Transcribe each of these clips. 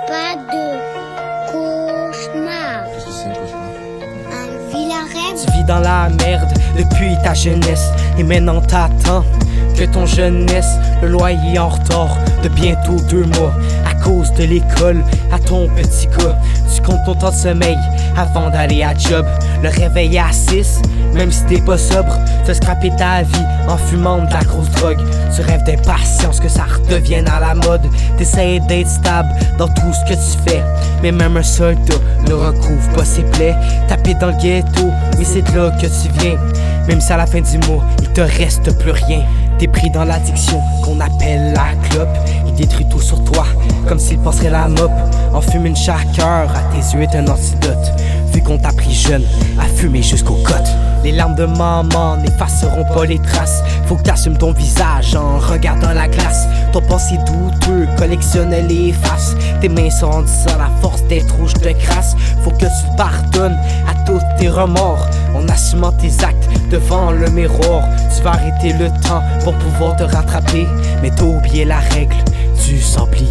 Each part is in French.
pas de cauchemar. Qu'est-ce que c'est un cauchemar? Un vilain rêve. Tu vis dans la merde depuis ta jeunesse et maintenant t'attends que ton jeunesse. Le loyer en retard de bientôt 2 mois à cause de l'école à ton petit gars. Tu comptes ton temps de sommeil avant d'aller à job. Le réveil à 6, même si t'es pas sobre. T'as scrappé ta vie en fumant de la grosse drogue. Tu rêves d'impatience que ça redevienne à la mode. T'essayes d'être stable dans tout ce que tu fais, mais même un soldat ne recouvre pas ses plaies. Tapé dans le ghetto, mais c'est de là que tu viens. Même si à la fin du mois, il te reste plus rien. T'es pris dans l'addiction qu'on appelle la clope. Il détruit tout sur toi, comme s'il passerait la mop. En fume une chaque heure, à tes yeux est un antidote. Vu qu'on t'a pris jeune, à fumer jusqu'aux côtes. Les larmes de maman n'effaceront pas les traces. Faut que t'assumes ton visage en regardant la glace. Ton passé douteux collectionne les faces. Tes mains sont rendues à la force d'être rouge de crasse. Faut que tu pardonnes à tous tes remords en assumant tes actes devant le miroir. Tu vas arrêter le temps pour pouvoir te rattraper, mais t'as oublié la règle du sablier.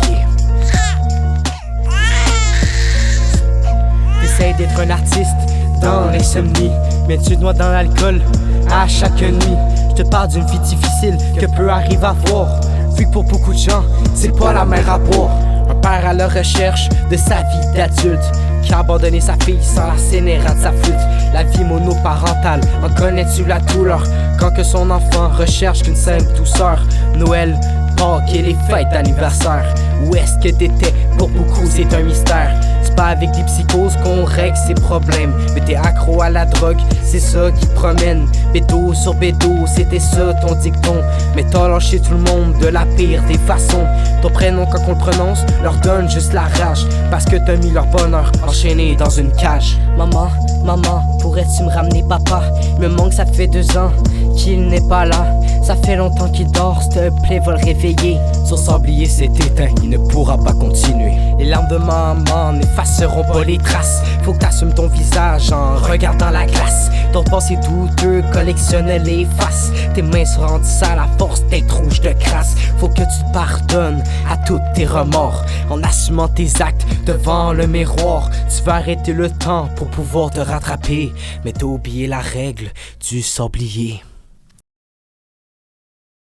T'essayes d'être un artiste dans l'insomnie, mais tu te noies dans l'alcool à chaque nuit. Je te parle d'une vie difficile que peu arrivent à voir, vu que pour beaucoup de gens, c'est pas la mer à boire. Un père à la recherche de sa vie d'adulte, qui a abandonné sa fille sans la scélérat de sa flûte. La vie monoparentale, en connais-tu la douleur quand que son enfant recherche qu'une simple douceur? Noël, Pâques et les fêtes d'anniversaire, où est-ce que t'étais? Pour beaucoup c'est un mystère. C'est pas avec des psychoses qu'on règle ses problèmes, mais t'es accro à la drogue, c'est ça qui te promène. Bédo sur bédo, c'était ça ton dicton, mais t'as lâché tout le monde de la pire des façons. Ton prénom quand on le prononce leur donne juste la rage, parce que t'as mis leur bonheur enchaîné dans une cage. Maman, maman, pourrais-tu me ramener papa? Il me manque, ça fait 2 ans qu'il n'est pas là. Ça fait longtemps qu'il dort, s'il te plaît va le réveiller. Son sablier s'est éteint, il ne pourra pas continuer. Les larmes de maman n'effaceront pas les traces. Faut que t'assumes ton visage en regardant la glace. Ton passé douteux collectionne les faces. Tes mains sont rendues à la force d'être rouge de crasse. Faut que tu te pardonnes à tous tes remords en assumant tes actes devant le miroir. Tu vas arrêter le temps pour pouvoir te rattraper, mais t'as oublié la règle du sablier.